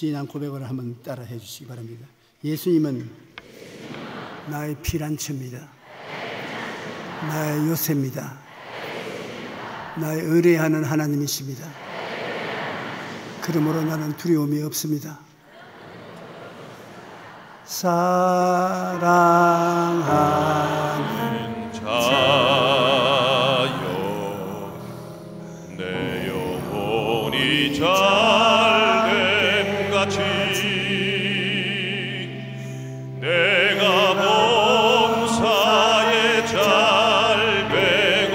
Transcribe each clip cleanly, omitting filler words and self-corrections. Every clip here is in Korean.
신앙 고백을 한번 따라 해주시기 바랍니다. 예수님은 나의 피난처입니다. 나의 요새입니다. 나의 의뢰하는 하나님이십니다. 그러므로 나는 두려움이 없습니다. 사랑하는 자여, 내 영혼이 잘됨 같이 내가 범사에 잘 되고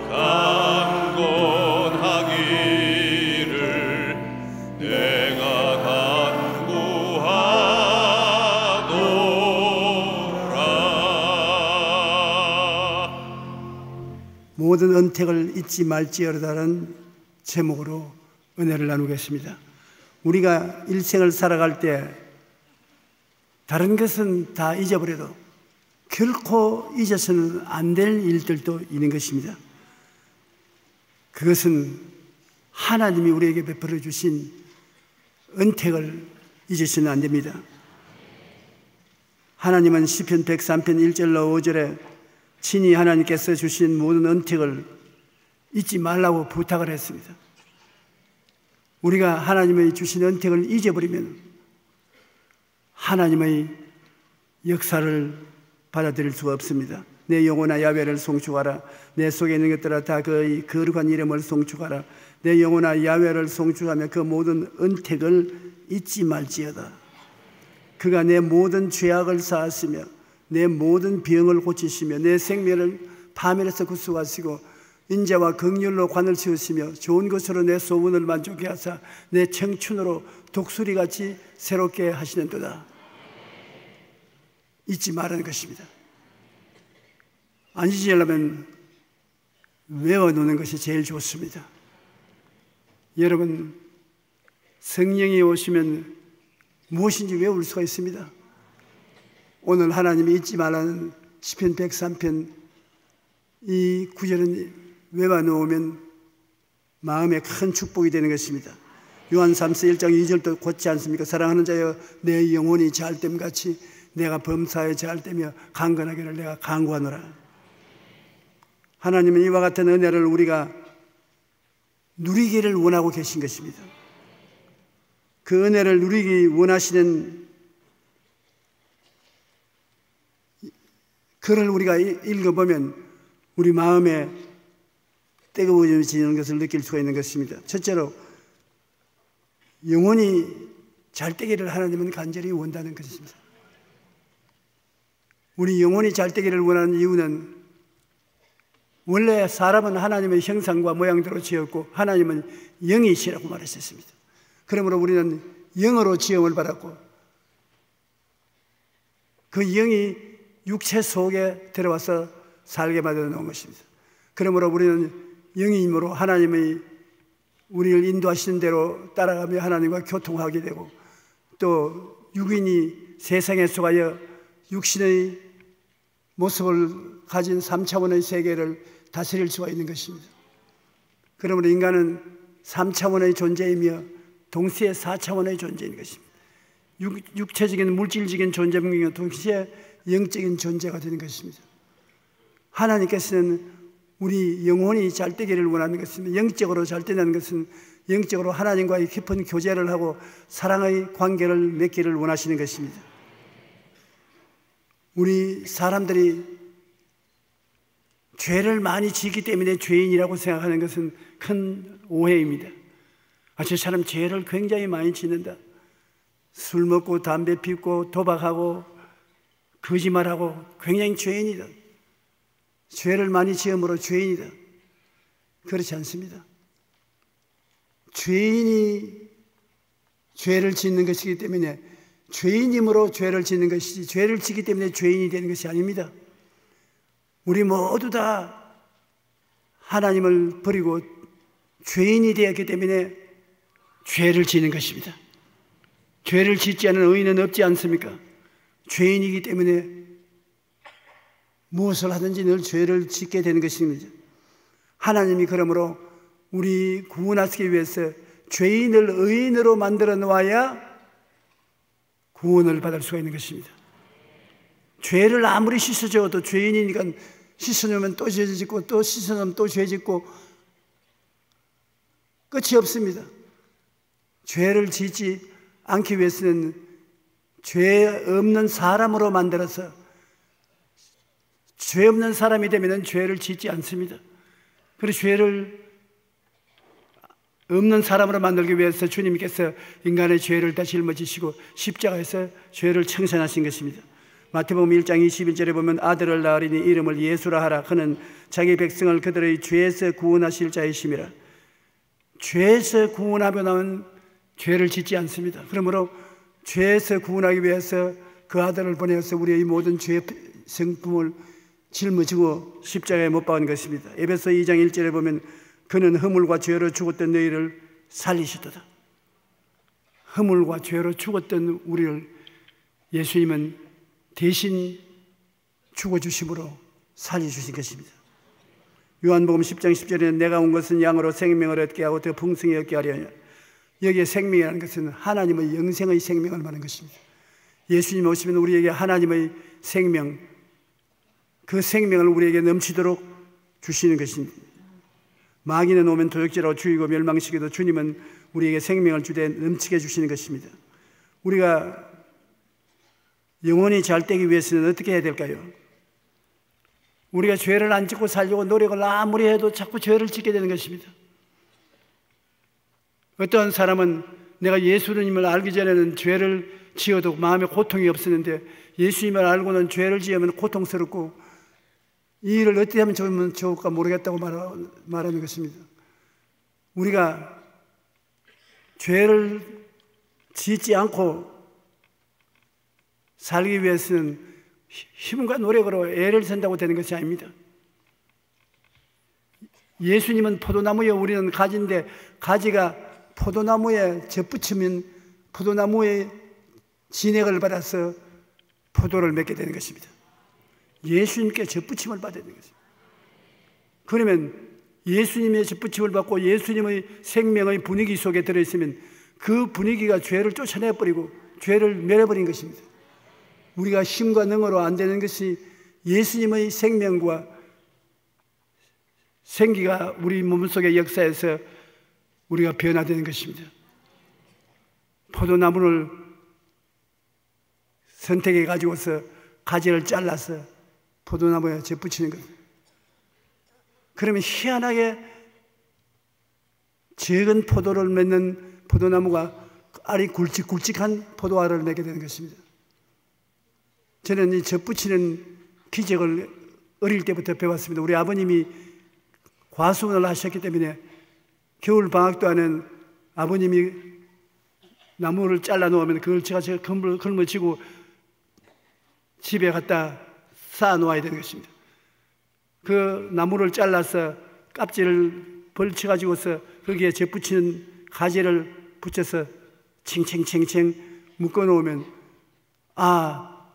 강건하기를 내가 간구하노라. 모든 은택을 잊지 말지어다라는 제목으로 은혜를 나누겠습니다. 우리가 일생을 살아갈 때 다른 것은 다 잊어버려도 결코 잊어서는 안 될 일들도 있는 것입니다. 그것은 하나님이 우리에게 베풀어 주신 은택을 잊으시면 안 됩니다. 하나님은 시편 103편 1절로 5절에 친히 하나님께서 주신 모든 은택을 잊지 말라고 부탁을 했습니다. 우리가 하나님의 주신 은택을 잊어버리면 하나님의 역사를 받아들일 수가 없습니다. 내 영혼아 야훼를 송축하라. 내 속에 있는 것들아 다 그의 거룩한 이름을 송축하라. 내 영혼아 야훼를 송축하며 그 모든 은택을 잊지 말지어다. 그가 내 모든 죄악을 사하시며 내 모든 병을 고치시며 내 생명을 파멸에서 구속하시고 인자와 긍휼로 관을 씌우시며 좋은 것으로 내 소원을 만족해 하사 내 청춘으로 독수리같이 새롭게 하시는도다. 잊지 말라는 것입니다. 안 잊으려면 외워놓는 것이 제일 좋습니다. 여러분, 성령이 오시면 무엇인지 외울 수가 있습니다. 오늘 하나님이 잊지 말라는 시편 103편 이 구절은 외워놓으면 마음에 큰 축복이 되는 것입니다. 요한 3서 1장 2절도 곧지 않습니까? 사랑하는 자여 내 영혼이 잘됨 같이 내가 범사에 잘되며 강건하기를 내가 간구하노라. 하나님은 이와 같은 은혜를 우리가 누리기를 원하고 계신 것입니다. 그 은혜를 누리기 원하시는 글을 우리가 읽어보면 우리 마음에 뜨거워지는 것을 느낄 수가 있는 것입니다. 첫째로 영혼이 잘 되기를 하나님은 간절히 원하는 것입니다. 우리 영혼이 잘 되기를 원하는 이유는 원래 사람은 하나님의 형상과 모양대로 지었고 하나님은 영이시라고 말하셨습니다. 그러므로 우리는 영으로 지음을 받았고 그 영이 육체 속에 들어와서 살게 만들어 놓은 것입니다. 그러므로 우리는 영이므로 하나님의 우리를 인도하시는 대로 따라가며 하나님과 교통하게 되고 또 육인이 세상에 속하여 육신의 모습을 가진 3차원의 세계를 다스릴 수가 있는 것입니다. 그러므로 인간은 3차원의 존재이며 동시에 4차원의 존재인 것입니다. 육체적인 물질적인 존재이며 동시에 영적인 존재가 되는 것입니다. 하나님께서는 우리 영혼이 잘 되기를 원하는 것입니다. 영적으로 잘 되는 것은 영적으로 하나님과의 깊은 교제를 하고 사랑의 관계를 맺기를 원하시는 것입니다. 우리 사람들이 죄를 많이 지기 때문에 죄인이라고 생각하는 것은 큰 오해입니다. 저 사람 죄를 굉장히 많이 짓는다. 술 먹고 담배 피우고 도박하고 거짓말하고 굉장히 죄인이다. 죄를 많이 지음으로 죄인이다. 그렇지 않습니다. 죄인이 죄를 짓는 것이기 때문에 죄인임으로 죄를 짓는 것이지 죄를 짓기 때문에 죄인이 되는 것이 아닙니다. 우리 모두 다 하나님을 버리고 죄인이 되었기 때문에 죄를 짓는 것입니다. 죄를 짓지 않은 의인은 없지 않습니까? 죄인이기 때문에 무엇을 하든지 늘 죄를 짓게 되는 것입니다. 하나님이 그러므로 우리 구원하시기 위해서 죄인을 의인으로 만들어 놓아야 구원을 받을 수가 있는 것입니다. 죄를 아무리 씻어줘도 죄인이니까 씻어놓으면 또 죄 짓고 또 씻어놓으면 또 죄 짓고 끝이 없습니다. 죄를 짓지 않기 위해서는 죄 없는 사람으로 만들어서 죄 없는 사람이 되면 죄를 짓지 않습니다. 그리고 죄를 없는 사람으로 만들기 위해서 주님께서 인간의 죄를 다 짊어지시고 십자가에서 죄를 청산하신 것입니다. 마태복음 1장 21절에 보면 아들을 낳으리니 이름을 예수라 하라. 그는 자기 백성을 그들의 죄에서 구원하실 자이심이라. 죄에서 구원하며 나온 죄를 짓지 않습니다. 그러므로 죄에서 구원하기 위해서 그 아들을 보내서 우리의 모든 죄의 성품을 짊어지고 십자가에 못 박은 것입니다. 에베소 2장 1절에 보면 그는 허물과 죄로 죽었던 너희를 살리시도다. 허물과 죄로 죽었던 우리를 예수님은 대신 죽어주심으로 살려주신 것입니다. 요한복음 10장 10절에는 내가 온 것은 양으로 생명을 얻게 하고 더 풍성히 얻게 하려냐. 여기에 생명이라는 것은 하나님의 영생의 생명을 말하는 것입니다. 예수님 오시면 우리에게 하나님의 생명, 그 생명을 우리에게 넘치도록 주시는 것입니다. 마귀는 오면 도적질하고 죽이고 멸망시켜도 주님은 우리에게 생명을 주되 넘치게 주시는 것입니다. 우리가 영혼이 잘 되기 위해서는 어떻게 해야 될까요? 우리가 죄를 안 짓고 살려고 노력을 아무리 해도 자꾸 죄를 짓게 되는 것입니다. 어떤 사람은 내가 예수님을 알기 전에는 죄를 지어도 마음에 고통이 없었는데 예수님을 알고는 죄를 지으면 고통스럽고 이 일을 어떻게 하면 좋을까 모르겠다고 말하는 것입니다. 우리가 죄를 짓지 않고 살기 위해서는 힘과 노력으로 애를 쓴다고 되는 것이 아닙니다. 예수님은 포도나무에 우리는 가지인데 가지가 포도나무에 젖붙이면 포도나무의 진액을 받아서 포도를 맺게 되는 것입니다. 예수님께 젖붙임을 받아야 되는 것입니다. 그러면 예수님의 젖붙임을 받고 예수님의 생명의 분위기 속에 들어있으면 그 분위기가 죄를 쫓아내버리고 죄를 멸해버린 것입니다. 우리가 힘과 능으로 안 되는 것이 예수님의 생명과 생기가 우리 몸속의 역사에서 우리가 변화되는 것입니다. 포도나무를 선택해 가지고서 가지를 잘라서 포도나무에 젖붙이는 것. 그러면 희한하게 적은 포도를 맺는 포도나무가 알이 굵직굵직한 포도알을 맺게 되는 것입니다. 저는 이 젖붙이는 기적을 어릴 때부터 배웠습니다. 우리 아버님이 과수원을 하셨기 때문에 겨울 방학도 하는 아버님이 나무를 잘라 놓으면 그걸 제가 걸머쥐고 집에 갖다 쌓아 놓아야 되는 것입니다. 그 나무를 잘라서 껍질을 벌쳐가지고서 거기에 젖붙이는 가지를 붙여서 칭칭칭칭 묶어 놓으면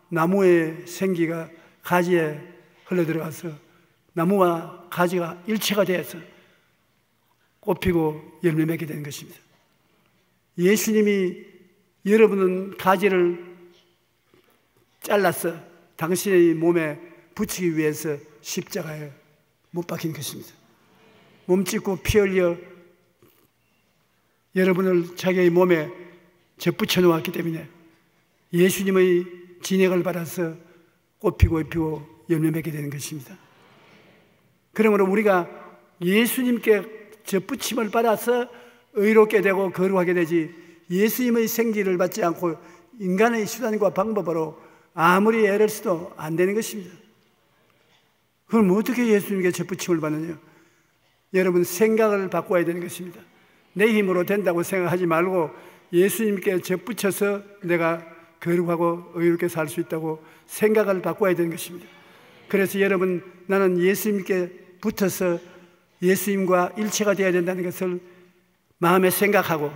나무의 생기가 가지에 흘러들어가서 나무와 가지가 일체가 되어서 꽃피고 열매 맺게 되는 것입니다. 예수님이 여러분은 가지를 잘라서 당신의 몸에 붙이기 위해서 십자가에 못 박힌 것입니다. 몸짓고 피 흘려 여러분을 자기의 몸에 젖붙여 놓았기 때문에 예수님의 진액을 받아서 꽃피고 피고 열매 맺게 되는 것입니다. 그러므로 우리가 예수님께 젖붙임을 받아서 의롭게 되고 거룩하게 되지 예수님의 생기를 받지 않고 인간의 수단과 방법으로 아무리 애를 써도 안 되는 것입니다. 그럼 어떻게 예수님께 젖붙임을 받느냐? 여러분 생각을 바꿔야 되는 것입니다. 내 힘으로 된다고 생각하지 말고 예수님께 젖붙여서 내가 거룩하고 의롭게 살 수 있다고 생각을 바꿔야 되는 것입니다. 그래서 여러분 나는 예수님께 붙어서 예수님과 일체가 되어야 된다는 것을 마음에 생각하고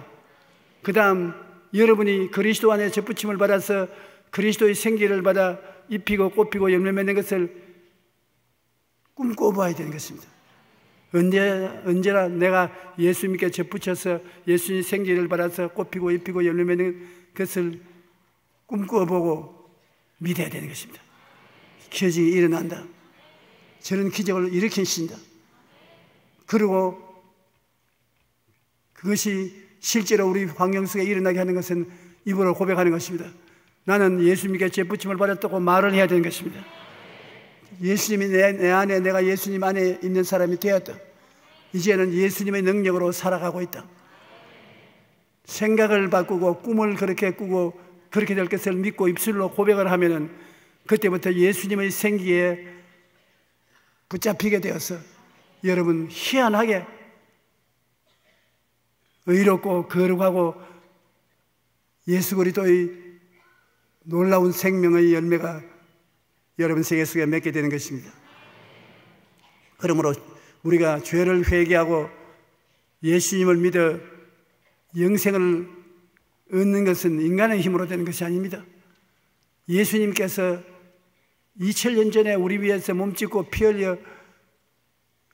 그 다음 여러분이 그리스도 안에 젖붙임을 받아서 그리스도의 생기를 받아 입히고 꽃피고 열매 맺는 것을 꿈꿔봐야 되는 것입니다. 언제나 내가 예수님께 젖붙여서 예수님의 생기를 받아서 꽃피고 입히고 열매 맺는 것을 꿈꿔보고 믿어야 되는 것입니다. 기적이 일어난다. 저런 기적을 일으키신다. 그리고 그것이 실제로 우리 환경 속에 일어나게 하는 것은 입으로 고백하는 것입니다. 나는 예수님께 재부침을 받았다고 말을 해야 되는 것입니다. 예수님이 내 안에, 내가 예수님 안에 있는 사람이 되었다. 이제는 예수님의 능력으로 살아가고 있다. 생각을 바꾸고 꿈을 그렇게 꾸고 그렇게 될 것을 믿고 입술로 고백을 하면은 그때부터 예수님의 생기에 붙잡히게 되어서 여러분 희한하게 의롭고 거룩하고 예수 그리스도의 놀라운 생명의 열매가 여러분 생애 속에 맺게 되는 것입니다. 그러므로 우리가 죄를 회개하고 예수님을 믿어 영생을 얻는 것은 인간의 힘으로 되는 것이 아닙니다. 예수님께서 2000년 전에 우리 위해서 몸짓고 피 흘려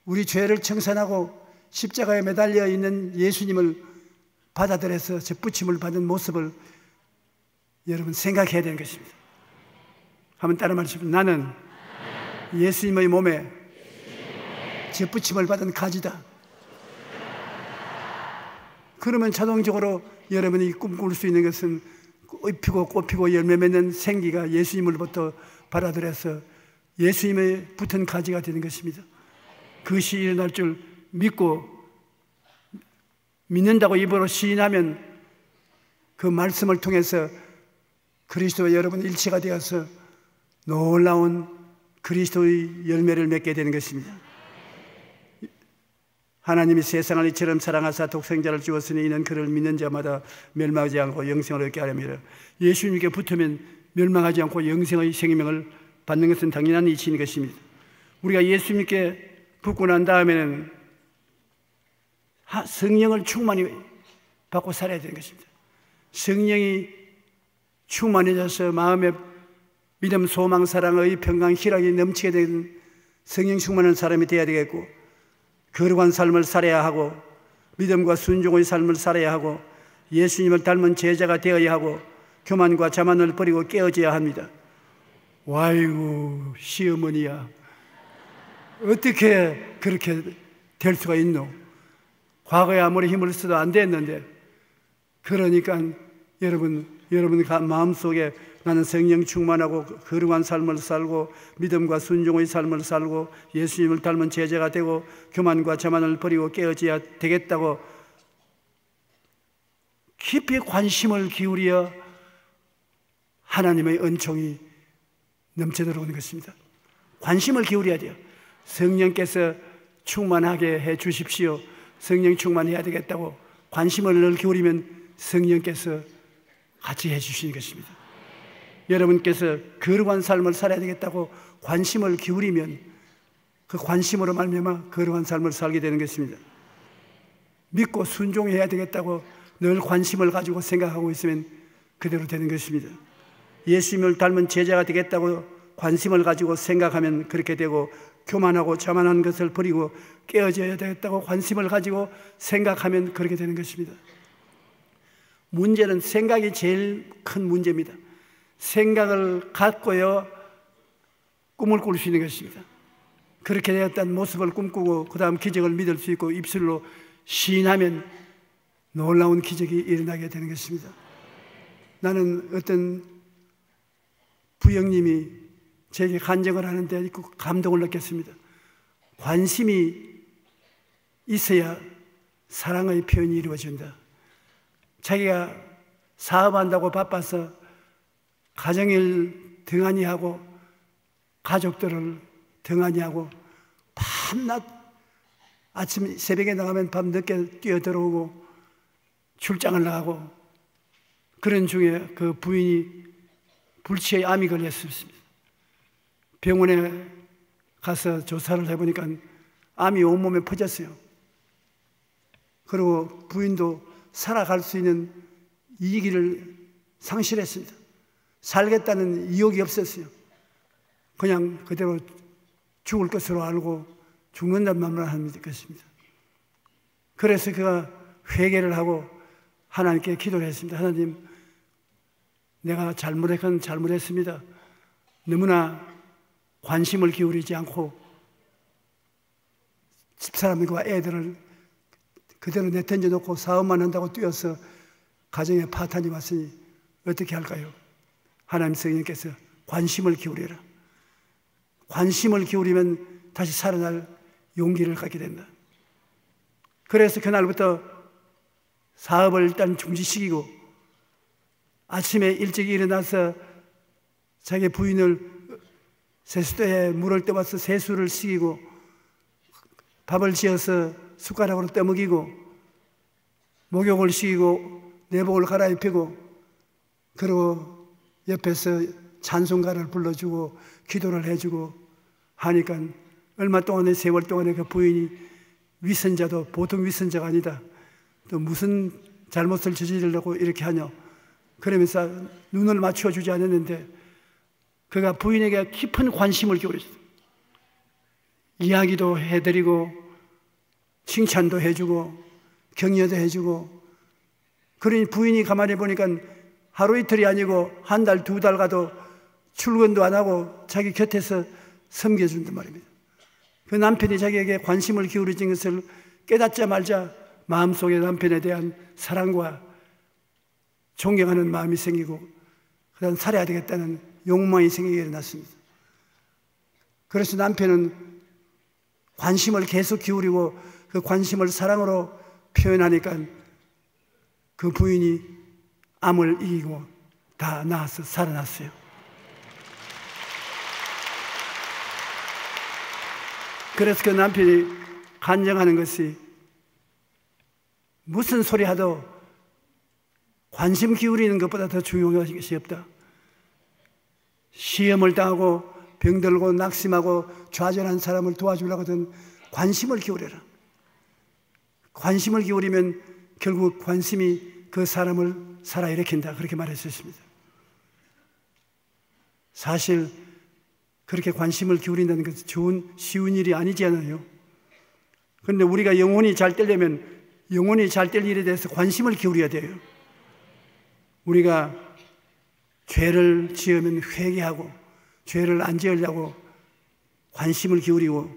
우리 죄를 청산하고 십자가에 매달려 있는 예수님을 받아들여서 접붙임을 받은 모습을 여러분 생각해야 되는 것입니다. 한번 따라 말씀하십시오. 나는 예수님의 몸에 접붙임을 받은 가지다. 그러면 자동적으로 여러분이 꿈꿀 수 있는 것은 피고 꽃피고 열매 맺는 생기가 예수님으로부터 받아들여서 예수님의 붙은 가지가 되는 것입니다. 그것이 일어날 줄 믿고 믿는다고 입으로 시인하면 그 말씀을 통해서 그리스도와 여러분 일체가 되어서 놀라운 그리스도의 열매를 맺게 되는 것입니다. 하나님이 세상을 이처럼 사랑하사 독생자를 주었으니 이는 그를 믿는 자마다 멸망하지 않고 영생을 얻게 하려니라. 예수님께 붙으면 멸망하지 않고 영생의 생명을 받는 것은 당연한 이치인 것입니다. 우리가 예수님께 붙고 난 다음에는 성령을 충만히 받고 살아야 되는 것입니다. 성령이 충만해져서 마음에 믿음, 소망, 사랑의 평강, 희락이 넘치게 되는 성령 충만한 사람이 되어야 되겠고, 거룩한 삶을 살아야 하고 믿음과 순종의 삶을 살아야 하고 예수님을 닮은 제자가 되어야 하고 교만과 자만을 버리고 깨어져야 합니다. 와이고 시어머니야, 어떻게 그렇게 될 수가 있노? 과거에 아무리 힘을 써도 안 됐는데. 그러니까 여러분 마음속에 나는 성령 충만하고 거룩한 삶을 살고 믿음과 순종의 삶을 살고 예수님을 닮은 제자가 되고 교만과 자만을 버리고 깨어져야 되겠다고 깊이 관심을 기울여 하나님의 은총이 넘쳐 들어오는 것입니다. 관심을 기울여야 돼요. 성령께서 충만하게 해 주십시오. 성령 충만해야 되겠다고 관심을 기울이면 성령께서 같이 해 주시는 것입니다. 여러분께서 거룩한 삶을 살아야 되겠다고 관심을 기울이면 그 관심으로 말미암아 거룩한 삶을 살게 되는 것입니다. 믿고 순종해야 되겠다고 늘 관심을 가지고 생각하고 있으면 그대로 되는 것입니다. 예수님을 닮은 제자가 되겠다고 관심을 가지고 생각하면 그렇게 되고, 교만하고 자만한 것을 버리고 깨어져야 되겠다고 관심을 가지고 생각하면 그렇게 되는 것입니다. 문제는 생각이 제일 큰 문제입니다. 생각을 갖고요 꿈을 꿀 수 있는 것입니다. 그렇게 되었다는 모습을 꿈꾸고 그 다음 기적을 믿을 수 있고 입술로 시인하면 놀라운 기적이 일어나게 되는 것입니다. 나는 어떤 부형님이 제게 간증을 하는데 감동을 느꼈습니다. 관심이 있어야 사랑의 표현이 이루어진다. 자기가 사업한다고 바빠서 가정일 등한히 하고 가족들을 등한히 하고 밤낮 아침 새벽에 나가면 밤 늦게 뛰어들어오고 출장을 나가고 그런 중에 그 부인이 불치의 암이 걸렸습니다. 병원에 가서 조사를 해보니까 암이 온몸에 퍼졌어요. 그리고 부인도 살아갈 수 있는 이기를 상실했습니다. 살겠다는 의욕이 없었어요. 그냥 그대로 죽을 것으로 알고 죽는다는 말만 하는 것입니다. 그래서 그가 회개를 하고 하나님께 기도를 했습니다. 하나님, 내가 잘못했습니다. 너무나 관심을 기울이지 않고 집사람과 애들을 그대로 내던져 놓고 사업만 한다고 뛰어서 가정에 파탄이 왔으니 어떻게 할까요? 하나님 성령께서 관심을 기울여라. 관심을 기울이면 다시 살아날 용기를 갖게 된다. 그래서 그날부터 사업을 일단 중지시키고 아침에 일찍 일어나서 자기 부인을 세수대에 물을 떠와서 세수를 시키고 밥을 지어서 숟가락으로 떠먹이고 목욕을 시키고 내복을 갈아입히고 그리고 옆에서 찬송가를 불러주고 기도를 해주고 하니까 얼마 동안에 세월 동안에 그 부인이 위선자도 보통 위선자가 아니다. 또 무슨 잘못을 저지르려고 이렇게 하냐. 그러면서 눈을 맞춰주지 않았는데 그가 부인에게 깊은 관심을 기울였어요. 이야기도 해드리고 칭찬도 해주고 격려도 해주고 그러니 부인이 가만히 보니까 하루 이틀이 아니고 한 달, 두 달 가도 출근도 안 하고 자기 곁에서 섬겨준단 말입니다. 그 남편이 자기에게 관심을 기울이는 것을 깨닫자마자 마음속에 남편에 대한 사랑과 존경하는 마음이 생기고 그다음 살아야 되겠다는 욕망이 생기게 일어났습니다. 그래서 남편은 관심을 계속 기울이고 그 관심을 사랑으로 표현하니까 그 부인이 암을 이기고 다 나아서 살아났어요. 그래서 그 남편이 간증하는 것이 무슨 소리 하도 관심 기울이는 것보다 더 중요한 것이 없다. 시험을 당하고 병들고 낙심하고 좌절한 사람을 도와주려고 하든 관심을 기울여라. 관심을 기울이면 결국 관심이 그 사람을 살아일으킨다. 그렇게 말했었습니다. 사실 그렇게 관심을 기울인다는 것은 쉬운 일이 아니지 않아요. 그런데 우리가 영혼이 잘 되려면 영혼이 잘 될 일에 대해서 관심을 기울여야 돼요. 우리가 죄를 지으면 회개하고 죄를 안 지으려고 관심을 기울이고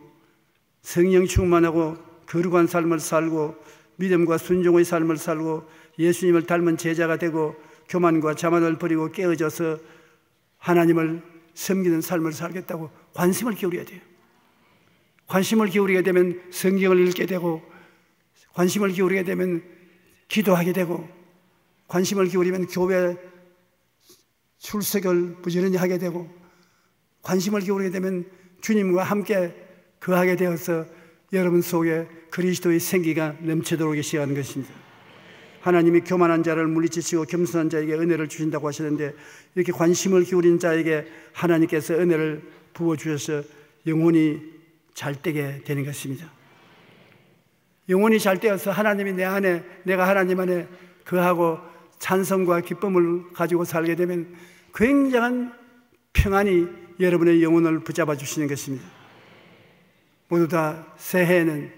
성령 충만하고 거룩한 삶을 살고 믿음과 순종의 삶을 살고 예수님을 닮은 제자가 되고 교만과 자만을 버리고 깨어져서 하나님을 섬기는 삶을 살겠다고 관심을 기울여야 돼요. 관심을 기울이게 되면 성경을 읽게 되고 관심을 기울이게 되면 기도하게 되고 관심을 기울이면 교회 출석을 부지런히 하게 되고 관심을 기울이게 되면 주님과 함께 거하게 되어서 여러분 속에 그리스도의 생기가 넘치도록 시작하는 것입니다. 하나님이 교만한 자를 물리치시고 겸손한 자에게 은혜를 주신다고 하시는데 이렇게 관심을 기울인 자에게 하나님께서 은혜를 부어주셔서 영혼이 잘되게 되는 것입니다. 영혼이 잘되어서 하나님이 내 안에 내가 하나님 안에 거하고 찬성과 기쁨을 가지고 살게 되면 굉장한 평안이 여러분의 영혼을 붙잡아 주시는 것입니다. 모두 다 새해에는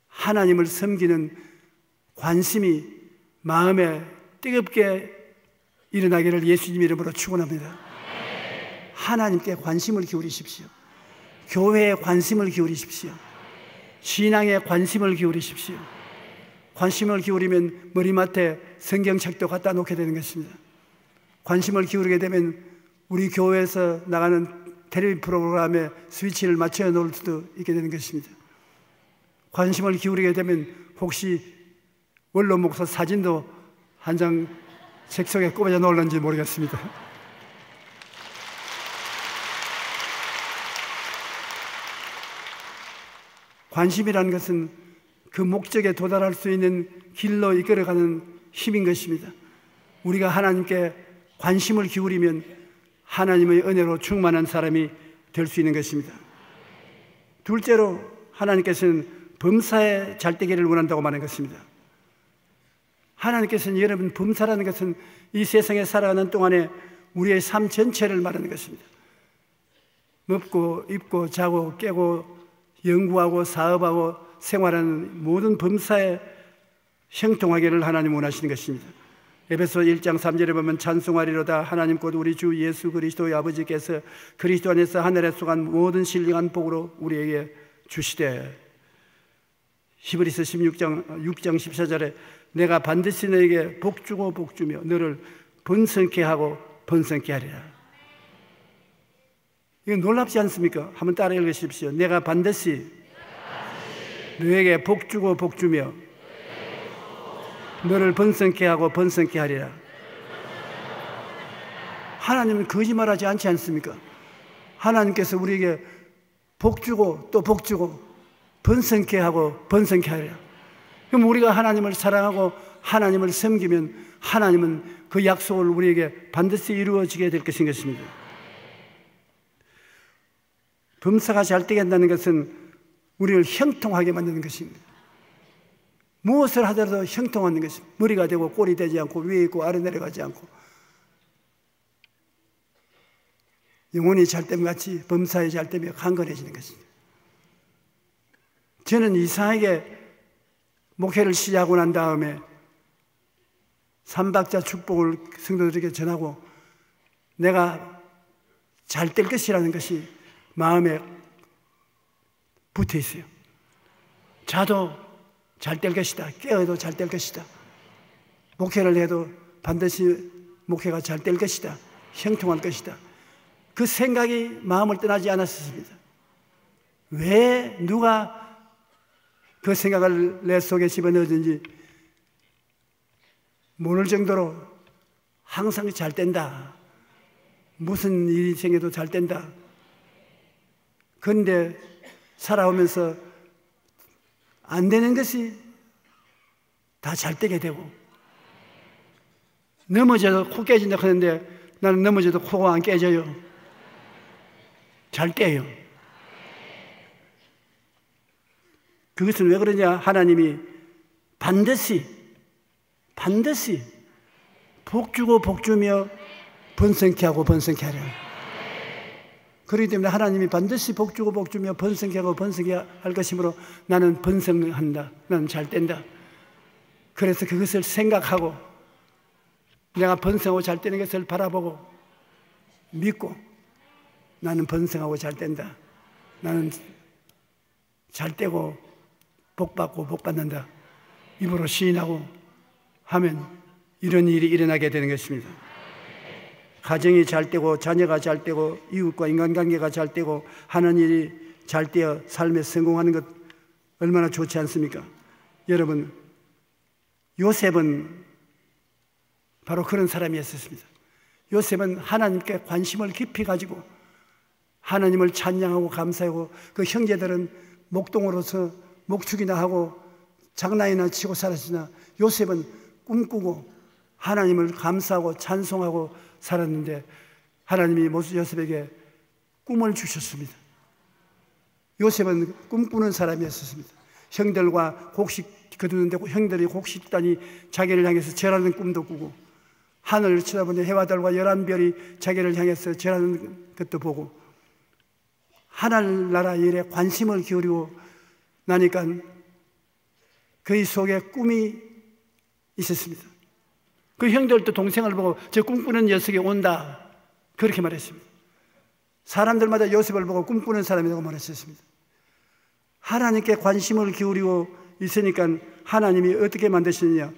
하나님을 섬기는 관심이 마음에 뜨겁게 일어나기를 예수님 이름으로 축원합니다. 하나님께 관심을 기울이십시오. 교회에 관심을 기울이십시오. 신앙에 관심을 기울이십시오. 관심을 기울이면 머리맡에 성경책도 갖다 놓게 되는 것입니다. 관심을 기울이게 되면 우리 교회에서 나가는 텔레비전 프로그램에 스위치를 맞춰 놓을 수도 있게 되는 것입니다. 관심을 기울이게 되면 혹시 원로 목사 사진도 한 장 책 속에 꼽아져 놓을는지 모르겠습니다. 관심이라는 것은 그 목적에 도달할 수 있는 길로 이끌어가는 힘인 것입니다. 우리가 하나님께 관심을 기울이면 하나님의 은혜로 충만한 사람이 될 수 있는 것입니다. 둘째로 하나님께서는 범사에 잘되기를 원한다고 말하는 것입니다. 하나님께서는 여러분 범사라는 것은 이 세상에 살아가는 동안에 우리의 삶 전체를 말하는 것입니다. 먹고 입고 자고 깨고 연구하고 사업하고 생활하는 모든 범사에 형통하기를 하나님 원하시는 것입니다. 에베소 1장 3절에 보면 찬송하리로다 하나님 곧 우리 주 예수 그리스도의 아버지께서 그리스도 안에서 하늘에 속한 모든 신령한 복으로 우리에게 주시되, 히브리서 6장 14절에 내가 반드시 너에게 복주고 복주며 너를 번성케 하고 번성케 하리라. 이거 놀랍지 않습니까? 한번 따라 읽으십시오. 내가 반드시 너에게 복주고 복주며 너를 번성케 하고 번성케 하리라. 하나님은 거짓말하지 않지 않습니까? 하나님께서 우리에게 복주고 또 복주고 번성케 하고 번성케 하리라. 그럼 우리가 하나님을 사랑하고 하나님을 섬기면 하나님은 그 약속을 우리에게 반드시 이루어지게 될 것인 것입니다. 범사가 잘 되게 한다는 것은 우리를 형통하게 만드는 것입니다. 무엇을 하더라도 형통하는 것입니다. 머리가 되고 꼴이 되지 않고 위에 있고 아래 내려가지 않고 영혼이 잘됨 같이 범사에 잘되며 강건해지는 것입니다. 저는 이상하게 목회를 시작하고 난 다음에 삼박자 축복을 성도들에게 전하고 내가 잘 될 것이라는 것이 마음에 붙어 있어요. 자도 잘 될 것이다. 깨어도 잘 될 것이다. 목회를 해도 반드시 목회가 잘 될 것이다. 형통할 것이다. 그 생각이 마음을 떠나지 않았습니다. 왜 누가 그 생각을 내 속에 집어넣었는지 모를 정도로 항상 잘 된다. 무슨 일이 생겨도 잘 된다. 그런데 살아오면서 안 되는 것이 다 잘 되게 되고 넘어져도 코 깨진다 하는데 나는 넘어져도 코가 안 깨져요. 잘 떼요. 그것은 왜 그러냐? 하나님이 반드시 복주고 복주며 번성케 하고 번성케 하려. 그렇기 때문에 하나님이 반드시 복주고 복주며 번성케 하고 번성케 할 것이므로 나는 번성한다. 나는 잘 된다. 그래서 그것을 생각하고 내가 번성하고 잘 되는 것을 바라보고 믿고 나는 번성하고 잘 된다. 나는 잘 되고 복받고 복받는다. 입으로 시인하고 하면 이런 일이 일어나게 되는 것입니다. 가정이 잘 되고 자녀가 잘 되고 이웃과 인간관계가 잘 되고 하는 일이 잘 되어 삶에 성공하는 것 얼마나 좋지 않습니까? 여러분, 요셉은 바로 그런 사람이었습니다. 요셉은 하나님께 관심을 깊이 가지고 하나님을 찬양하고 감사하고 그 형제들은 목동으로서 목축이나 하고 장난이나 치고 살았으나 요셉은 꿈꾸고 하나님을 감사하고 찬송하고 살았는데 하나님이 요셉에게 꿈을 주셨습니다. 요셉은 꿈꾸는 사람이었습니다. 형들과 곡식 거두는데 형들이 곡식단이 자기를 향해서 절하는 꿈도 꾸고 하늘을 쳐다보는 해와달과 11별이 자기를 향해서 절하는 것도 보고 하늘나라 일에 관심을 기울이고 나니까 그의 속에 꿈이 있었습니다. 그 형들도 동생을 보고 저 꿈꾸는 녀석이 온다 그렇게 말했습니다. 사람들마다 요셉을 보고 꿈꾸는 사람이라고 말했습니다. 하나님께 관심을 기울이고 있으니까 하나님이 어떻게 만드시느냐?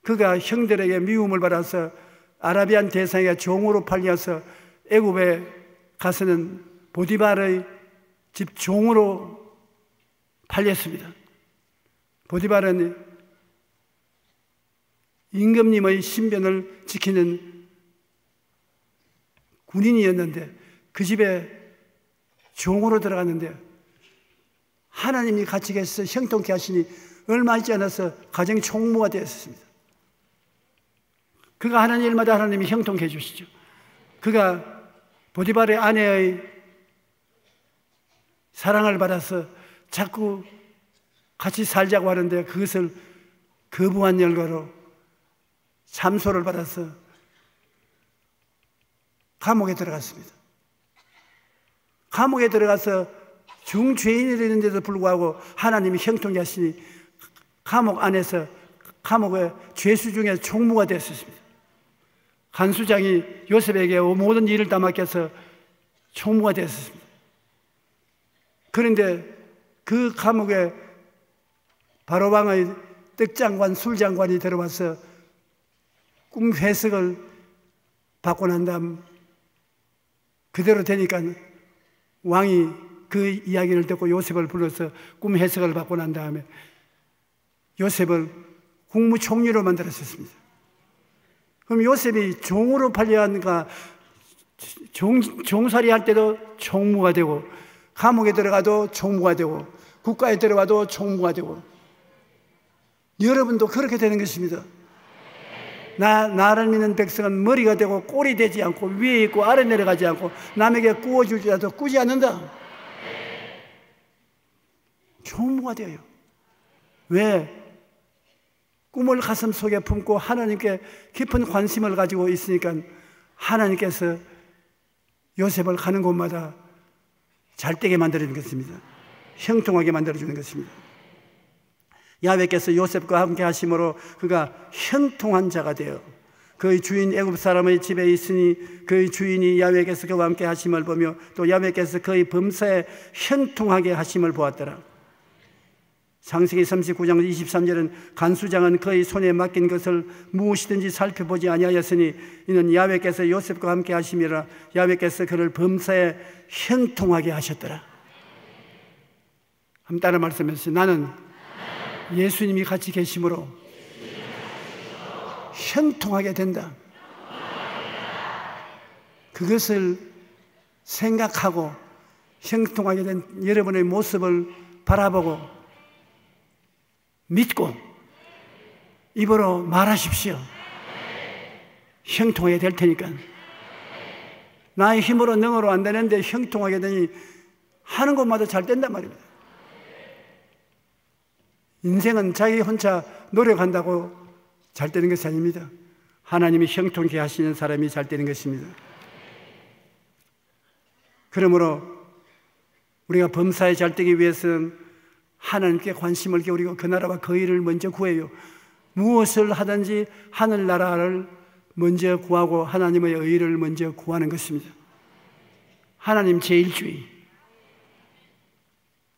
그가 형들에게 미움을 받아서 아라비안 대상에게 종으로 팔려서 애굽에 가서는 보디발의 집 종으로 팔렸습니다. 보디발은 임금님의 신변을 지키는 군인이었는데 그 집에 종으로 들어갔는데 하나님이 같이 계셔서 형통케 하시니 얼마 있지 않아서 가정이 총무가 되었습니다. 그가 하는 일마다 하나님이 형통케 해주시죠. 그가 보디발의 아내의 사랑을 받아서 자꾸 같이 살자고 하는데 그것을 거부한 결과로 참소를 받아서 감옥에 들어갔습니다. 감옥에 들어가서 중죄인이 되는데도 불구하고 하나님이 형통케 하시니 감옥 안에서 감옥의 죄수 중에 총무가 됐었습니다. 간수장이 요셉에게 모든 일을 다 맡겨서 총무가 됐었습니다. 그런데 그 감옥에 바로왕의 떡장관, 술장관이 들어와서 꿈 해석을 받고 난 다음 그대로 되니까 왕이 그 이야기를 듣고 요셉을 불러서 꿈 해석을 받고 난 다음에 요셉을 국무총리로 만들었습니다. 그럼 요셉이 종으로 팔려니까 종살이 할 때도 총무가 되고, 감옥에 들어가도 총무가 되고, 국가에 들어가도 총무가 되고, 여러분도 그렇게 되는 것입니다. 나를 믿는 백성은 머리가 되고 꼴이 되지 않고 위에 있고 아래 내려가지 않고 남에게 구워줄지라도 꾸지 않는다. 총무가 되어요. 왜? 꿈을 가슴 속에 품고 하나님께 깊은 관심을 가지고 있으니까 하나님께서 요셉을 가는 곳마다 잘되게 만들어주는 것입니다. 형통하게 만들어주는 것입니다. 야훼께서 요셉과 함께 하심으로 그가 형통한 자가 되어 그의 주인 애굽 사람의 집에 있으니 그의 주인이 야훼께서 그와 함께 하심을 보며 또 야훼께서 그의 범사에 형통하게 하심을 보았더라. 창세기 39장 23절은 간수장은 그의 손에 맡긴 것을 무엇이든지 살펴보지 아니하였으니 이는 야훼께서 요셉과 함께 하심이라. 야훼께서 그를 범사에 형통하게 하셨더라. 한번 따라 말씀해주세요. 나는 예수님이 같이 계심으로 형통하게 된다. 그것을 생각하고 형통하게 된 여러분의 모습을 바라보고 믿고 입으로 말하십시오. 형통하게 될 테니까. 나의 힘으로 능으로 안 되는데 형통하게 되니 하는 것마다 잘 된단 말입니다. 인생은 자기 혼자 노력한다고 잘 되는 것이 아닙니다. 하나님이 형통케 하시는 사람이 잘 되는 것입니다. 그러므로 우리가 범사에 잘 되기 위해서는 하나님께 관심을 기울이고 그 나라와 그 일을 먼저 구해요. 무엇을 하든지 하늘나라를 먼저 구하고 하나님의 의를 먼저 구하는 것입니다. 하나님 제일주의.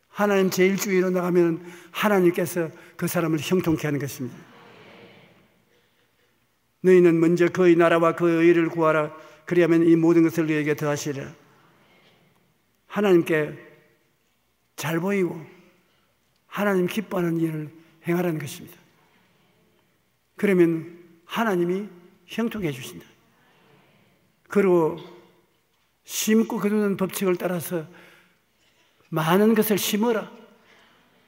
하나님 제일주의로 나가면 하나님께서 그 사람을 형통케 하는 것입니다. 너희는 먼저 그의 나라와 그의 의를 구하라. 그리하면 이 모든 것을 너희에게 더하시리라. 하나님께 잘 보이고 하나님 기뻐하는 일을 행하라는 것입니다. 그러면 하나님이 형통해 해 주신다. 그리고 심고 거두는 법칙을 따라서 많은 것을 심어라.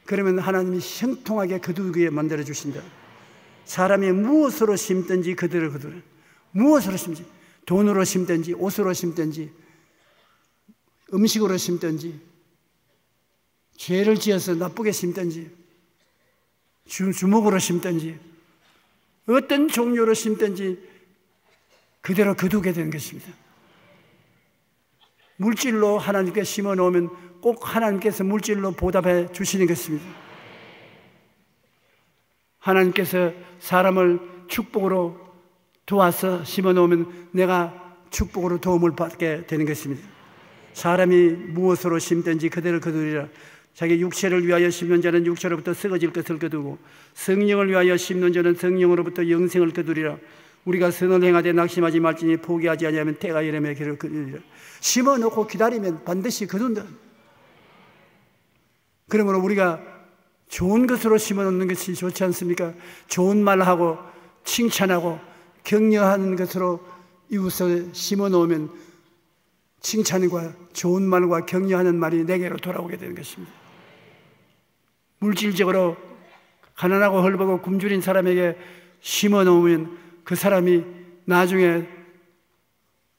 그러면 하나님이 형통하게 거두게 만들어 주신다. 사람이 무엇으로 심든지 그대로 거두라. 무엇으로 심든지, 돈으로 심든지 옷으로 심든지 음식으로 심든지 죄를 지어서 나쁘게 심든지 주먹으로 심든지 어떤 종류로 심든지 그대로 거두게 되는 것입니다. 물질로 하나님께 심어 놓으면 꼭 하나님께서 물질로 보답해 주시는 것입니다. 하나님께서 사람을 축복으로 도와서 심어 놓으면 내가 축복으로 도움을 받게 되는 것입니다. 사람이 무엇으로 심든지 그대로 거두리라. 자기 육체를 위하여 심는 자는 육체로부터 썩어질 것을 거두고 성령을 위하여 심는 자는 성령으로부터 영생을 거두리라. 우리가 선을 행하되 낙심하지 말지니 포기하지 아니하면 태가 여름의 길을 거두리라. 심어놓고 기다리면 반드시 거둔다. 그러므로 우리가 좋은 것으로 심어놓는 것이 좋지 않습니까? 좋은 말하고 칭찬하고 격려하는 것으로 이웃을 심어놓으면 칭찬과 좋은 말과 격려하는 말이 내게로 돌아오게 되는 것입니다. 물질적으로 가난하고 헐벗고 굶주린 사람에게 심어놓으면 그 사람이 나중에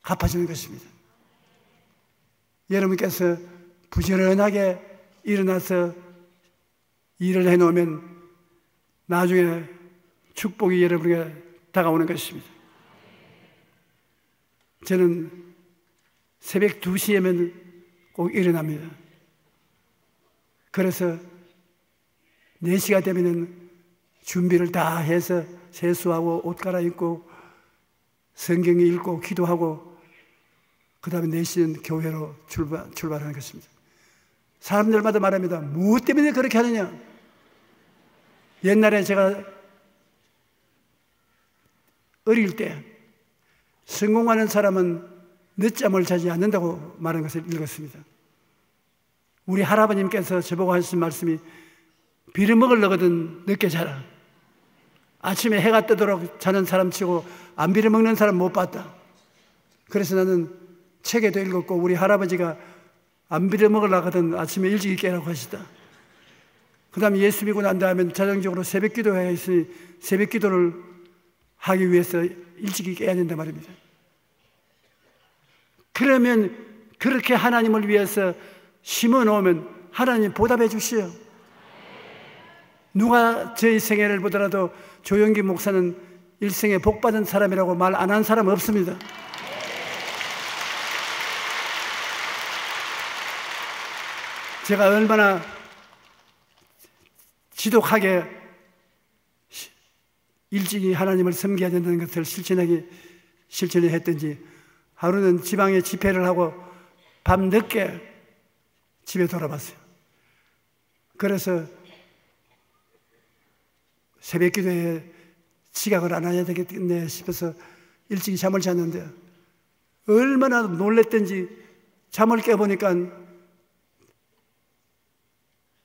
갚아주는 것입니다. 여러분께서 부지런하게 일어나서 일을 해놓으면 나중에 축복이 여러분에게 다가오는 것입니다. 저는 새벽 2시에면 꼭 일어납니다. 그래서 4시가 되면 준비를 다 해서 세수하고 옷 갈아입고 성경 읽고 기도하고 그 다음에 4시는 교회로 출발하는 것입니다. 사람들마다 말합니다. 무엇 때문에 그렇게 하느냐? 옛날에 제가 어릴 때 성공하는 사람은 늦잠을 자지 않는다고 말하는 것을 읽었습니다. 우리 할아버님께서 저보고 하신 말씀이 빌어먹으려거든 늦게 자라. 아침에 해가 뜨도록 자는 사람 치고 안 빌어먹는 사람 못 봤다. 그래서 나는 책에도 읽었고 우리 할아버지가 안 빌어먹으려거든 아침에 일찍 깨라고 하시다. 그 다음에 예수 믿고 난 다음에 자정적으로 새벽 기도해야 했으니 새벽 기도를 하기 위해서 일찍 깨야 된단 말입니다. 그러면 그렇게 하나님을 위해서 심어 놓으면 하나님 보답해 주시오. 누가 저희 생애를 보더라도 조영기 목사는 일생에 복받은 사람이라고 말 안 한 사람 없습니다. 제가 얼마나 지독하게 일찍이 하나님을 섬겨야 된다는 것을 실천을 했든지 하루는 지방에 집회를 하고 밤 늦게 집에 돌아왔어요. 그래서 새벽 기도에 지각을 안 해야 되겠네 싶어서 일찍이 잠을 잤는데 얼마나 놀랬던지 잠을 깨보니까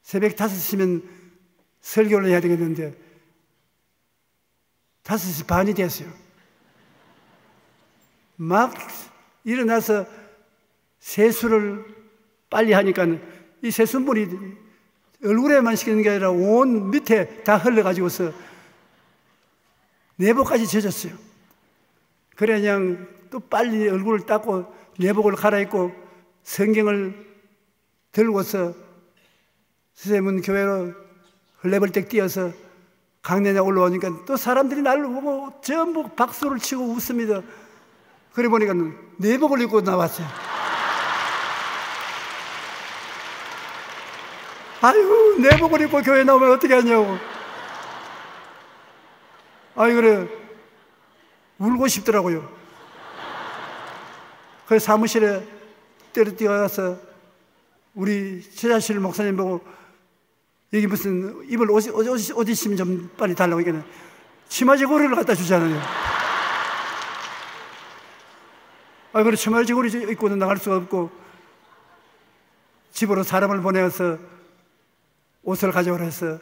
새벽 5시면 설교를 해야 되겠는데 5시 반이 됐어요. 막 일어나서 세수를 빨리 하니까 이 세수물이 얼굴에만 시키는 게 아니라 온 밑에 다 흘러가지고서 내복까지 젖었어요. 그래 그냥 또 빨리 얼굴을 닦고 내복을 갈아입고 성경을 들고서 선생님은 교회로 헐레벌떡 뛰어서 강내에 올라오니까 또 사람들이 나를 보고 전부 박수를 치고 웃습니다. 그래 보니까 내복을 입고 나왔어요. 아유, 내복을 입고 교회 나오면 어떻게 하냐고. 아유, 그래. 울고 싶더라고요. 그래서 사무실에 뛰어가서 우리 최자실 목사님 보고 여기 무슨 입을 옷 있으면 좀 빨리 달라고 하니까 치마지구리를 갖다 주잖아요. 아, 그래 치마지구리 입고는 나갈 수가 없고 집으로 사람을 보내서 옷을 가져오라 해서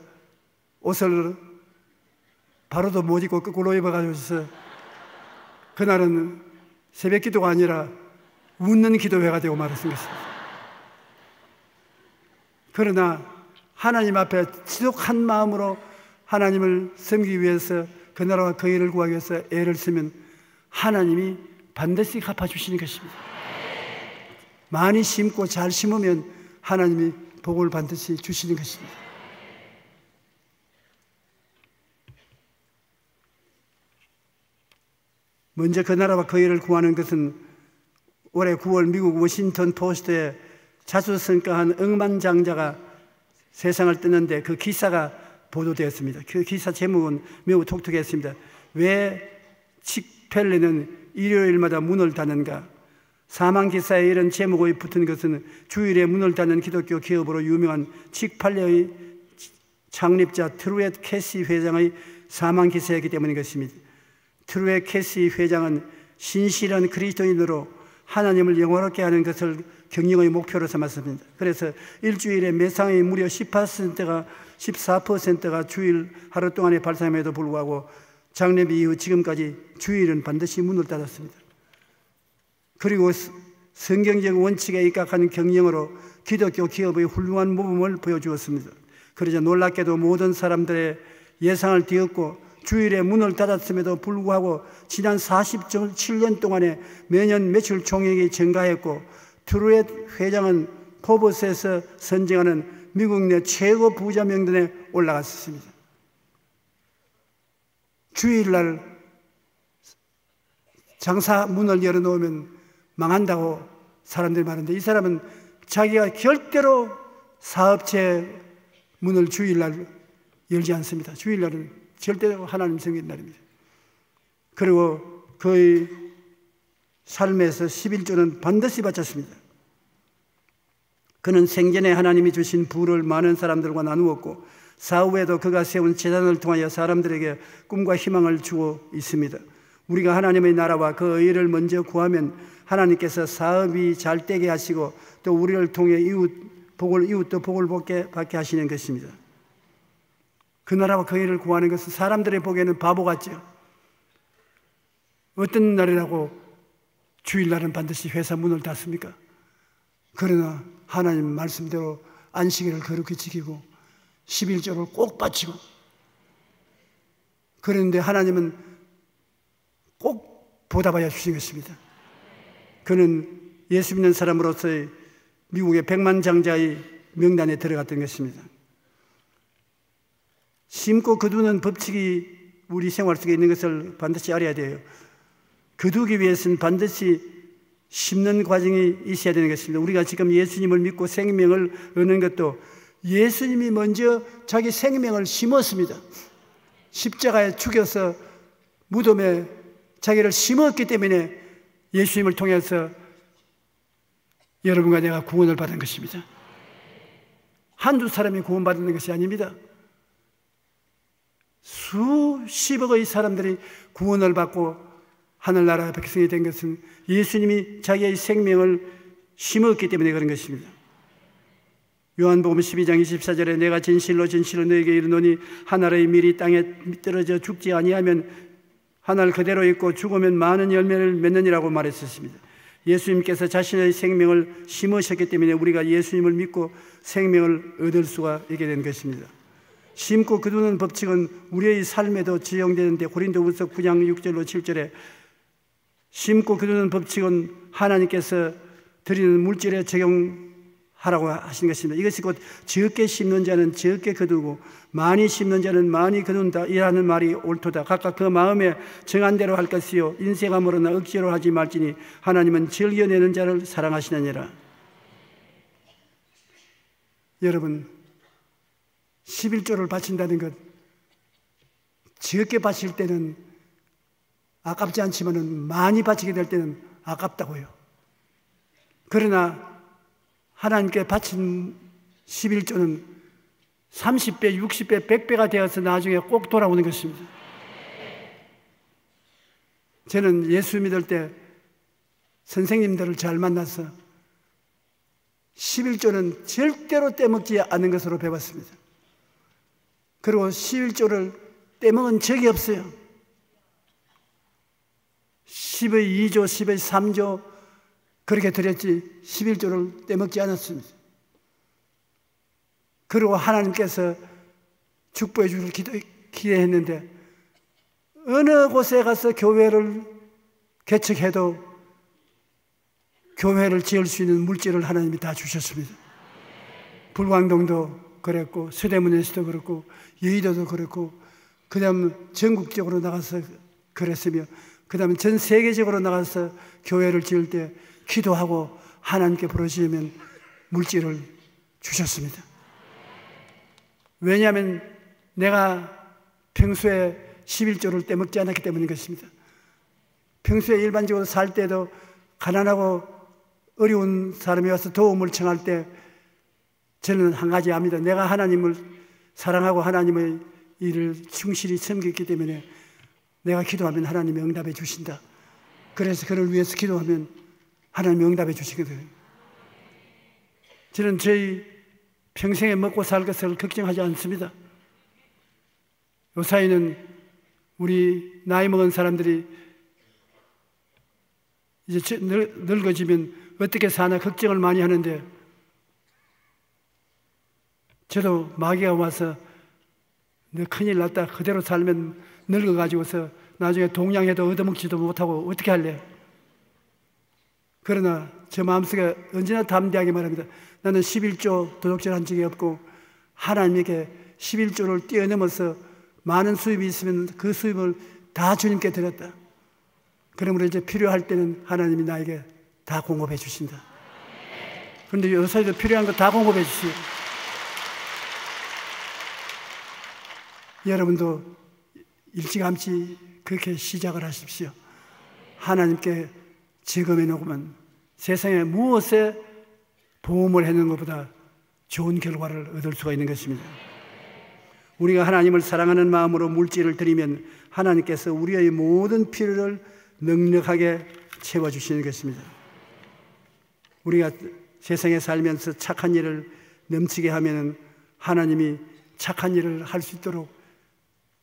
옷을 바로도 못 입고 거꾸로 입어가지고 그날은 새벽 기도가 아니라 웃는 기도회가 되고 말았습니다. 그러나 하나님 앞에 지독한 마음으로 하나님을 섬기기 위해서 그 나라와 그 일을 구하기 위해서 애를 쓰면 하나님이 반드시 갚아주시는 것입니다. 많이 심고 잘 심으면 하나님이 복을 반드시 주시는 것입니다. 먼저 그 나라와 그 일을 구하는 것은 올해 9월 미국 워싱턴 포스트에 자수성가한 억만장자가 세상을 뜨는데 그 기사가 보도되었습니다. 그 기사 제목은 매우 독특했습니다. 왜 칙펠레는 일요일마다 문을 닫는가? 사망 기사에 이런 제목이 붙은 것은 주일에 문을 닫는 기독교 기업으로 유명한 칙팔레의 창립자 트루엣 캐시 회장의 사망 기사였기 때문인 것입니다. 트루엣 캐시 회장은 신실한 그리스도인으로 하나님을 영화롭게 하는 것을 경영의 목표로 삼았습니다. 그래서 일주일에 매상의 무려 14%가 주일 하루 동안에 발생함에도 불구하고 창립 이후 지금까지 주일은 반드시 문을 닫았습니다. 그리고 성경적 원칙에 입각한 경영으로 기독교 기업의 훌륭한 모범을 보여주었습니다. 그러자 놀랍게도 모든 사람들의 예상을 뒤엎고 주일에 문을 닫았음에도 불구하고 지난 47년 동안에 매년 매출 총액이 증가했고 트루엣 회장은 포브스에서 선정하는 미국 내 최고 부자 명단에 올라갔습니다. 주일날 장사 문을 열어놓으면 망한다고 사람들이 말하는데 이 사람은 자기가 절대로 사업체 문을 주일날 열지 않습니다. 주일날은 절대로 하나님 섬기는 날입니다. 그리고 그의 삶에서 11조는 반드시 바쳤습니다. 그는 생전에 하나님이 주신 부를 많은 사람들과 나누었고 사후에도 그가 세운 제단을 통하여 사람들에게 꿈과 희망을 주고 있습니다. 우리가 하나님의 나라와 그 의를 먼저 구하면 하나님께서 사업이 잘 되게 하시고 또 우리를 통해 이웃도 복을 받게 하시는 것입니다. 그 나라와 그 의를 구하는 것은 사람들의 보기에는 바보 같죠. 어떤 날이라고 주일날은 반드시 회사 문을 닫습니까? 그러나 하나님 말씀대로 안식일을 거룩히 지키고 11조를 꼭 바치고, 그런데 하나님은 꼭 보답하여 주신 것입니다. 그는 예수 믿는 사람으로서의 미국의 100만 장자의 명단에 들어갔던 것입니다. 심고 거두는 법칙이 우리 생활 속에 있는 것을 반드시 알아야 돼요. 거두기 위해서는 반드시 심는 과정이 있어야 되는 것입니다. 우리가 지금 예수님을 믿고 생명을 얻는 것도 예수님이 먼저 자기 생명을 심었습니다. 십자가에 죽여서 무덤에 자기를 심었기 때문에 예수님을 통해서 여러분과 내가 구원을 받은 것입니다. 한두 사람이 구원받는 것이 아닙니다. 수십억의 사람들이 구원을 받고 하늘나라 백성이 된 것은 예수님이 자기의 생명을 심었기 때문에 그런 것입니다. 요한복음 12장 24절에 내가 진실로 진실로 너에게 이르노니 한 알의 밀이 땅에 떨어져 죽지 아니하면 한 알 그대로 있고 죽으면 많은 열매를 맺느니라고 말했었습니다. 예수님께서 자신의 생명을 심으셨기 때문에 우리가 예수님을 믿고 생명을 얻을 수가 있게 된 것입니다. 심고 거두는 법칙은 우리의 삶에도 적용되는데 고린도후서 9장 6절로 7절에 심고 거두는 법칙은 하나님께서 드리는 물질에 적용하라고 하신 것입니다. 이것이 곧 적게 심는 자는 적게 거두고 많이 심는 자는 많이 거둔다 이라는 말이 옳도다. 각각 그 마음에 정한 대로 할 것이요 인색함으로나 억지로 하지 말지니 하나님은 즐겨내는 자를 사랑하시느니라. 여러분, 11조를 바친다는 것, 적게 바칠 때는 아깝지 않지만 많이 바치게 될 때는 아깝다고요. 그러나 하나님께 바친 11조는 30배, 60배, 100배가 되어서 나중에 꼭 돌아오는 것입니다. 저는 예수 믿을 때 선생님들을 잘 만나서 11조는 절대로 떼먹지 않는 것으로 배웠습니다. 그리고 11조를 떼먹은 적이 없어요. 10의 2조, 10의 3조 그렇게 드렸지 11조를 떼먹지 않았습니다. 그리고 하나님께서 축복해 주길 기대했는데 어느 곳에 가서 교회를 개척해도 교회를 지을 수 있는 물질을 하나님이 다 주셨습니다. 불광동도 그랬고 서대문에서도 그렇고 여의도도 그렇고 그 다음 전국적으로 나가서 그랬으며 그 다음에 전 세계적으로 나가서 교회를 지을 때 기도하고 하나님께 부르시면 물질을 주셨습니다. 왜냐하면 내가 평소에 11조를 떼먹지 않았기 때문인 것입니다. 평소에 일반적으로 살 때도 가난하고 어려운 사람이 와서 도움을 청할 때 저는 한 가지 압니다. 내가 하나님을 사랑하고 하나님의 일을 충실히 섬겼기 때문에 내가 기도하면 하나님이 응답해 주신다. 그래서 그를 위해서 기도하면 하나님이 응답해 주시거든요. 저는 저희 평생에 먹고 살 것을 걱정하지 않습니다. 요사이는 우리 나이 먹은 사람들이 이제 늙어지면 어떻게 사나 걱정을 많이 하는데 저도 마귀가 와서 너 큰일 났다. 그대로 살면 늙어가지고서 나중에 동양해도 얻어먹지도 못하고 어떻게 할래? 그러나 제 마음속에 언제나 담대하게 말합니다. 나는 11조 도둑질한 적이 없고 하나님에게 11조를 뛰어넘어서 많은 수입이 있으면 그 수입을 다 주님께 드렸다. 그러므로 이제 필요할 때는 하나님이 나에게 다 공급해 주신다. 그런데 요사이도 필요한 거 다 공급해 주시오. 여러분도 일찌감치 그렇게 시작을 하십시오. 하나님께 제검해 놓으면 세상에 무엇에 보험을 해놓는 것보다 좋은 결과를 얻을 수가 있는 것입니다. 우리가 하나님을 사랑하는 마음으로 물질을 드리면 하나님께서 우리의 모든 필요를 넉넉하게 채워주시는 것입니다. 우리가 세상에 살면서 착한 일을 넘치게 하면 하나님이 착한 일을 할 수 있도록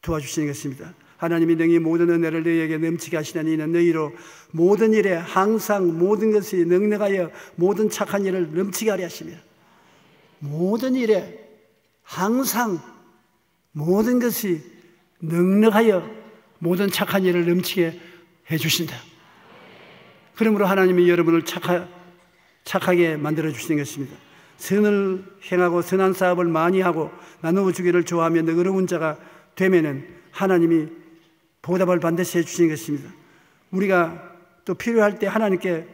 도와주시는 것입니다. 하나님이 너희 모든 은혜를 너희에게 넘치게 하시나니 이는 너희로 모든 일에 항상 모든 것이 넉넉하여 모든 착한 일을 넘치게 하려 하시며, 모든 일에 항상 모든 것이 넉넉하여 모든 착한 일을 넘치게 해주신다. 그러므로 하나님이 여러분을 착하게 만들어주시는 것입니다. 선을 행하고 선한 사업을 많이 하고 나누어 주기를 좋아하며 너그러운 자가 되면은 하나님이 보답을 반드시 해주시는 것입니다. 우리가 또 필요할 때 하나님께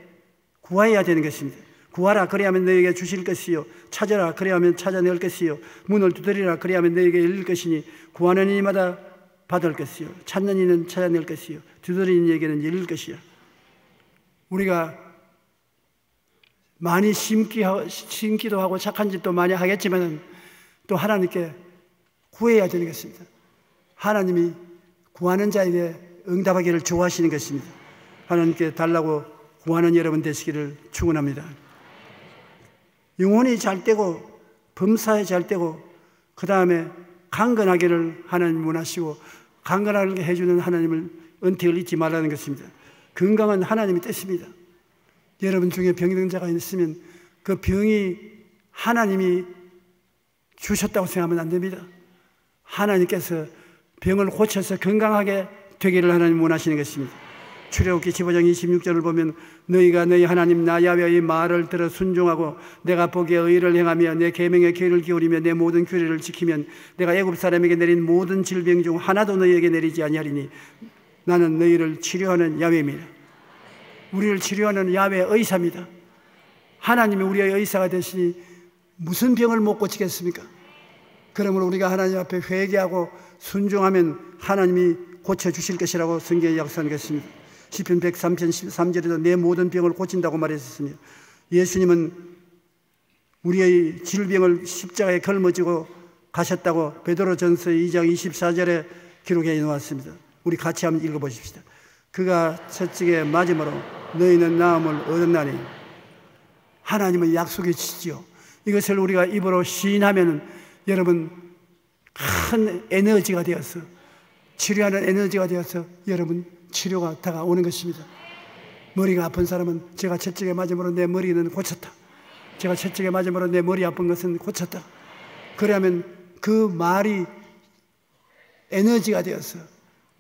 구해야 되는 것입니다. 구하라 그리하면 너에게 주실 것이요, 찾아라 그리하면 찾아낼 것이요, 문을 두드리라 그리하면 너에게 열릴 것이니 구하는 이마다 받을 것이요, 찾는 이는 찾아낼 것이요, 두드리는 이에게는 열릴 것이요. 우리가 많이 심기도 하고 착한 짓도 많이 하겠지만 또 하나님께 구해야 되는 것입니다. 하나님이 구하는 자에게 응답하기를 좋아하시는 것입니다. 하나님께 달라고 구하는 여러분 되시기를 축원합니다. 영혼이 잘 되고 범사에 잘 되고 그 다음에 강건하기를 하나님 원하시고 강건하게 해주는 하나님을 은택을 잊지 말라는 것입니다. 건강은 하나님의 뜻입니다. 여러분 중에 병든 자가 있으면 그 병이 하나님이 주셨다고 생각하면 안 됩니다. 하나님께서 병을 고쳐서 건강하게 되기를 하나님 원하시는 것입니다. 출애굽기 15장 26절을 보면 너희가 너희 하나님 나 야훼의 말을 들어 순종하고 내가 보기에 의를 행하며 내 계명에 귀를 기울이며 내 모든 규례를 지키면 내가 애굽 사람에게 내린 모든 질병 중 하나도 너희에게 내리지 아니하리니 나는 너희를 치료하는 야훼입니다. 우리를 치료하는 야훼 의사입니다. 하나님이 우리의 의사가 되시니 무슨 병을 못 고치겠습니까? 그러므로 우리가 하나님 앞에 회개하고 순종하면 하나님이 고쳐주실 것이라고 성경에 약속한 것입니다. 시편 103편 13절에도 내 모든 병을 고친다고 말했으며, 예수님은 우리의 질병을 십자가에 걸머지고 가셨다고 베드로전서 2장 24절에 기록해 놓았습니다. 우리 같이 한번 읽어보십시다. 그가 채찍에 맞음으로 너희는 나음을 얻었나니. 하나님은 약속해 주시죠. 이것을 우리가 입으로 시인하면 여러분 큰 에너지가 되어서, 치료하는 에너지가 되어서 여러분 치료가 다가오는 것입니다. 머리가 아픈 사람은 제가 채찍에 맞음으로 내 머리는 고쳤다, 제가 채찍에 맞음으로 내 머리 아픈 것은 고쳤다. 그러면 그 말이 에너지가 되어서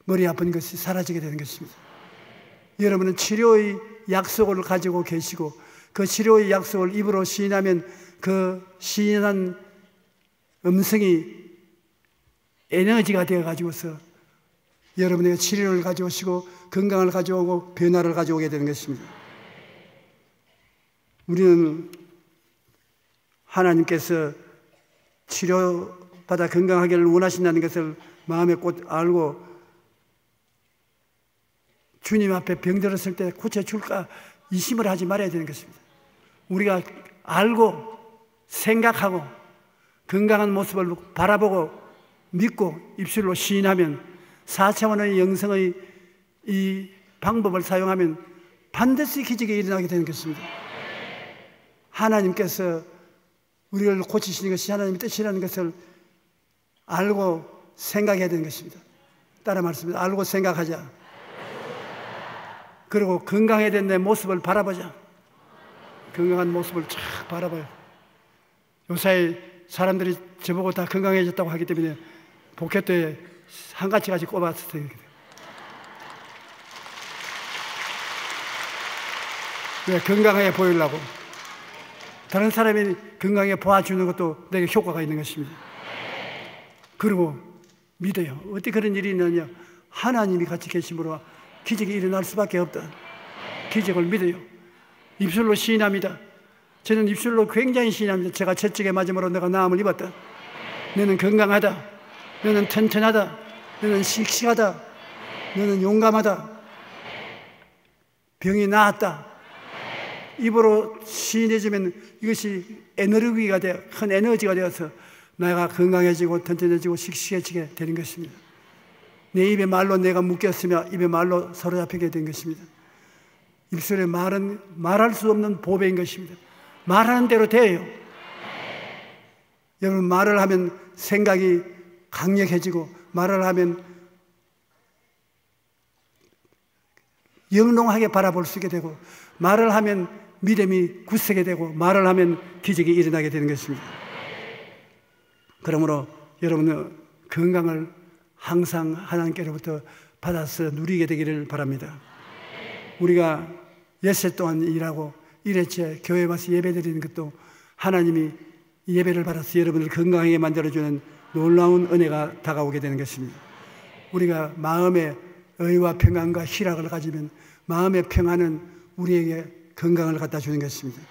머리 아픈 것이 사라지게 되는 것입니다. 여러분은 치료의 약속을 가지고 계시고 그 치료의 약속을 입으로 시인하면 그 시인한 음성이 에너지가 되어가지고서 여러분에게 치료를 가져오시고 건강을 가져오고 변화를 가져오게 되는 것입니다. 우리는 하나님께서 치료받아 건강하기를 원하신다는 것을 마음에 꼭 알고 주님 앞에 병들었을 때 고쳐줄까 이심을 하지 말아야 되는 것입니다. 우리가 알고 생각하고 건강한 모습을 바라보고 믿고 입술로 시인하면 4차원의 영성의 이 방법을 사용하면 반드시 기적이 일어나게 되는 것입니다. 하나님께서 우리를 고치시는 것이 하나님의 뜻이라는 것을 알고 생각해야 되는 것입니다. 따라 말씀입니다. 알고 생각하자. 그리고 건강해야 된 내 모습을 바라보자. 건강한 모습을 쫙 바라봐요. 요사이 사람들이 저보고 다 건강해졌다고 하기 때문에 복회 한 가지 꼽았어요. 왜? 건강하게 보이려고. 다른 사람이 건강하게 보아주는 것도 내게 효과가 있는 것입니다. 그리고 믿어요. 어떻게 그런 일이 있느냐? 하나님이 같이 계심으로 기적이 일어날 수밖에 없다. 기적을 믿어요. 입술로 시인합니다. 저는 입술로 굉장히 시인합니다. 제가 채찍에 맞음으로 내가 나음을 입었다. 너는 건강하다. 너는 튼튼하다. 너는 씩씩하다. 너는 용감하다. 병이 나았다. 입으로 시인해주면 이것이 에너지가 되어, 큰 에너지가 되어서 내가 건강해지고 튼튼해지고 씩씩해지게 되는 것입니다. 내 입의 말로 내가 묶였으며 입의 말로 사로잡히게 된 것입니다. 입술의 말은 말할 수 없는 보배인 것입니다. 말하는 대로 돼요. 여러분, 말을 하면 생각이 강력해지고, 말을 하면 영롱하게 바라볼 수 있게 되고, 말을 하면 믿음이 굳세게 되고, 말을 하면 기적이 일어나게 되는 것입니다. 그러므로 여러분은 건강을 항상 하나님께로부터 받아서 누리게 되기를 바랍니다. 우리가 엿새 동안 일하고 1회째 교회에 와서 예배드리는 것도 하나님이 예배를 받아서 여러분을 건강하게 만들어주는 놀라운 은혜가 다가오게 되는 것입니다. 우리가 마음의 의와 평안과 희락을 가지면 마음의 평안은 우리에게 건강을 갖다 주는 것입니다.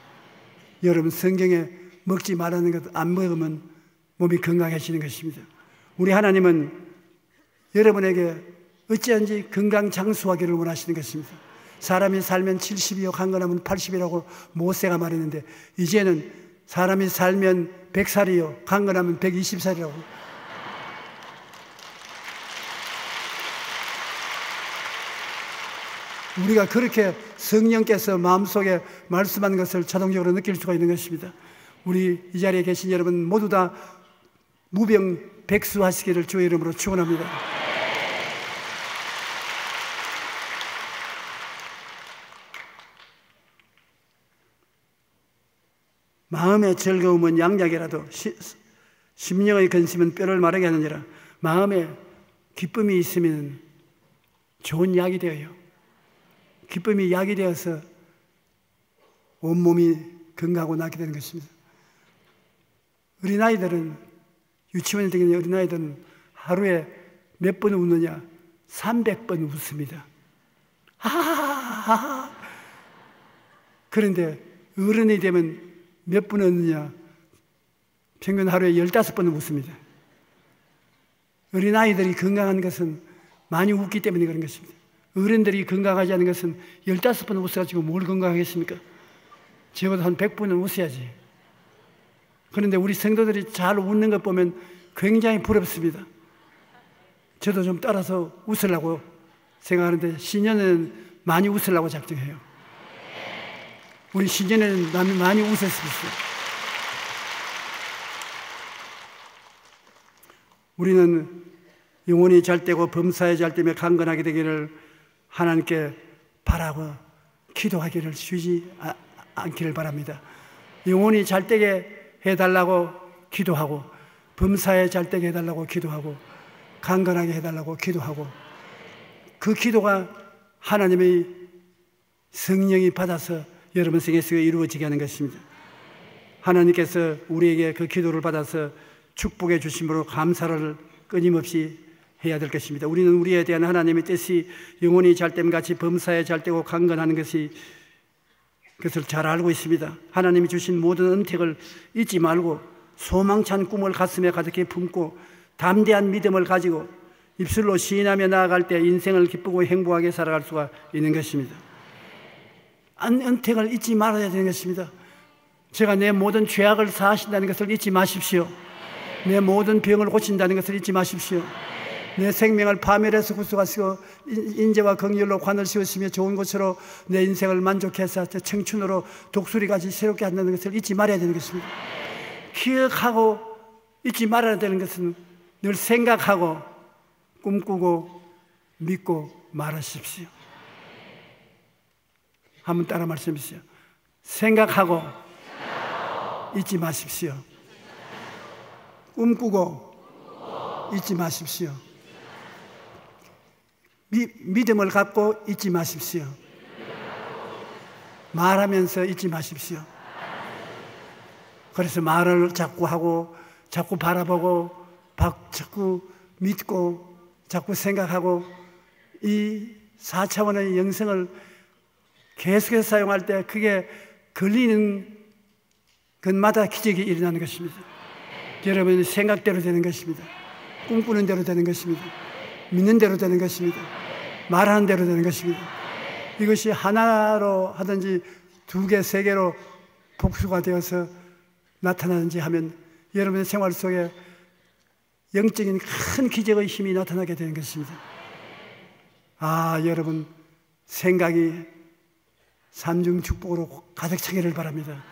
여러분, 성경에 먹지 말라는 것 안 먹으면 몸이 건강해지는 것입니다. 우리 하나님은 여러분에게 어찌한지 건강 장수하기를 원하시는 것입니다. 사람이 살면 70이요 강건하면 80이라고 모세가 말했는데, 이제는 사람이 살면 100살이요 강건하면 120살이라고. 우리가 그렇게 성령께서 마음속에 말씀하는 것을 자동적으로 느낄 수가 있는 것입니다. 우리 이 자리에 계신 여러분 모두 다 무병백수하시기를 주의 이름으로 축원합니다. 마음의 즐거움은 양약이라도 심령의 근심은 뼈를 마르게 하느니라. 마음에 기쁨이 있으면 좋은 약이 되어요. 기쁨이 약이 되어서 온몸이 건강하고 낫게 되는 것입니다. 어린아이들은, 유치원에 다니는 어린아이들은 하루에 몇 번 웃느냐? 300번 웃습니다. 하하하하. 그런데 어른이 되면 몇 번 웃느냐? 평균 하루에 15번은 웃습니다. 어린아이들이 건강한 것은 많이 웃기 때문에 그런 것입니다. 어른들이 건강하지 않은 것은 15번 웃어가지고 뭘 건강하겠습니까? 적어도 한 100번은 웃어야지. 그런데 우리 성도들이 잘 웃는 것 보면 굉장히 부럽습니다. 저도 좀 따라서 웃으려고 생각하는데, 신년에는 많이 웃으려고 작정해요. 우리 신년에는 많이 웃었으면 좋겠어요. 우리는 영혼이 잘 되고 범사에 잘 되며 강건하게 되기를 하나님께 바라고 기도하기를 쉬지 않기를 바랍니다. 영혼이 잘 되게 해달라고 기도하고, 범사에 잘 되게 해달라고 기도하고, 강건하게 해달라고 기도하고, 그 기도가 하나님의 성령이 받아서 여러분 생에서 이루어지게 하는 것입니다. 하나님께서 우리에게 그 기도를 받아서 축복해 주심으로 감사를 끊임없이 해야 될 것입니다. 우리는 우리에 대한 하나님의 뜻이 영혼이 잘됨 같이 범사에 잘되고 강건하는 것이, 그것을 잘 알고 있습니다. 하나님이 주신 모든 은택을 잊지 말고 소망찬 꿈을 가슴에 가득히 품고 담대한 믿음을 가지고 입술로 시인하며 나아갈 때 인생을 기쁘고 행복하게 살아갈 수가 있는 것입니다. 은택을 잊지 말아야 되는 것입니다. 제가 내 모든 죄악을 사하신다는 것을 잊지 마십시오. 내 모든 병을 고친다는 것을 잊지 마십시오. 내 생명을 파멸해서 구속하시고 인재와 긍휼로 관을 씌우시며 좋은 곳으로 내 인생을 만족해서 청춘으로 독수리같이 새롭게 한다는 것을 잊지 말아야 되는 것입니다. 기억하고 잊지 말아야 되는 것은 늘 생각하고 꿈꾸고 믿고 말하십시오. 한번 따라 말씀하십시오. 생각하고 잊지 마십시오. 꿈꾸고 잊지 마십시오. 믿음을 갖고 잊지 마십시오. 말하면서 잊지 마십시오. 그래서 말을 자꾸 하고 자꾸 바라보고 자꾸 믿고 자꾸 생각하고 이 4차원의 영성을 계속해서 사용할 때 그게 걸리는 것마다 기적이 일어나는 것입니다. 여러분의 생각대로 되는 것입니다. 꿈꾸는 대로 되는 것입니다. 믿는 대로 되는 것입니다. 말하는 대로 되는 것입니다. 이것이 하나로 하든지 2개, 3개로 복수가 되어서 나타나는지 하면 여러분의 생활 속에 영적인 큰 기적의 힘이 나타나게 되는 것입니다. 여러분 생각이 삼중 축복으로 가득 차기를 바랍니다.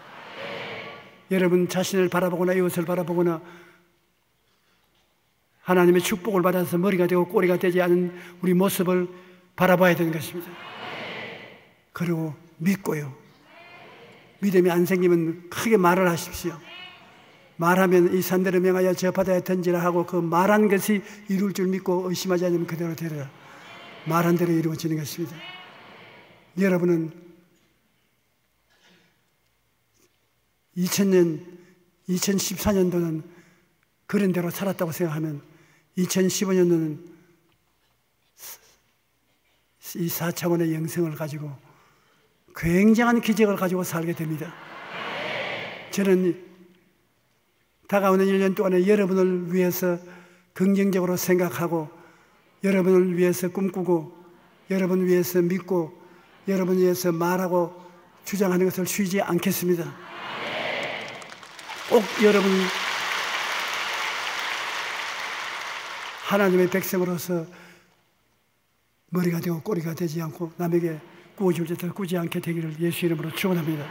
여러분 자신을 바라보거나 이웃을 바라보거나 하나님의 축복을 받아서 머리가 되고 꼬리가 되지 않은 우리 모습을 바라봐야 되는 것입니다. 그리고 믿고요. 믿음이 안 생기면 크게 말을 하십시오. 말하면 이 산들을 명하여 저 바다에 던지라 하고 그 말한 것이 이룰 줄 믿고 의심하지 않으면 그대로 되리라. 말한 대로 이루어지는 것입니다. 여러분은 2014년도는 그런 대로 살았다고 생각하면 2015년도는 이 4차원의 영성을 가지고 굉장한 기적을 가지고 살게 됩니다. 저는 다가오는 1년 동안에 여러분을 위해서 긍정적으로 생각하고 여러분을 위해서 꿈꾸고 여러분을 위해서 믿고 여러분을 위해서 말하고 주장하는 것을 쉬지 않겠습니다. 꼭 여러분 하나님의 백성으로서 머리가 되고 꼬리가 되지 않고 남에게 꾸어줄 짓을 꾸지 않게 되기를 예수 이름으로 축원합니다.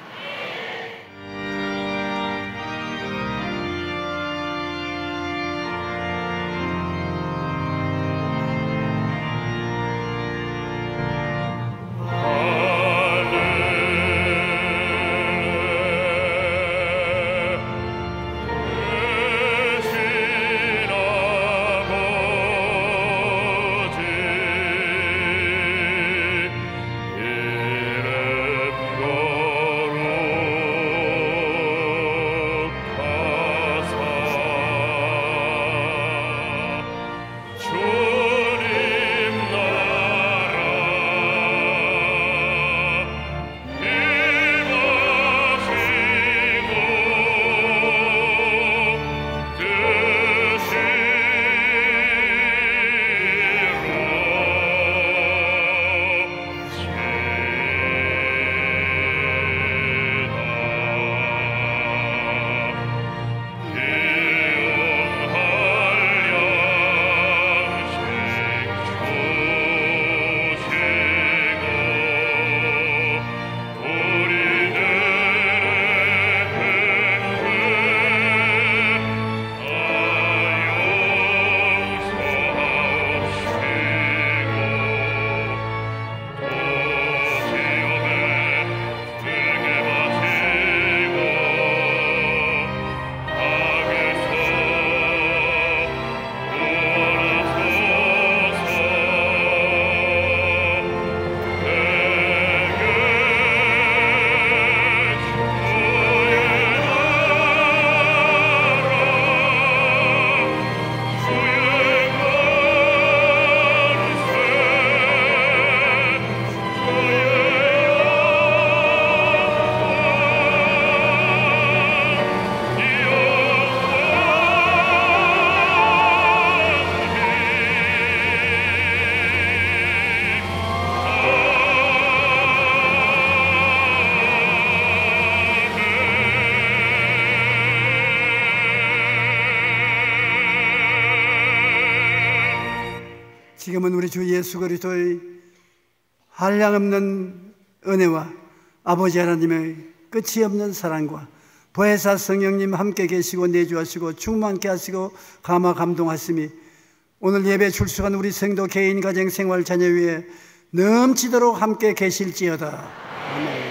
지금은 우리 주 예수 그리스도의 한량없는 은혜와 아버지 하나님의 끝이 없는 사랑과 보혜사 성령님 함께 계시고 내주하시고 충만케 하시고 감화 감동하심이 오늘 예배 출석한 우리 성도 개인 가정 생활 자녀 위에 넘치도록 함께 계실지어다. 아멘.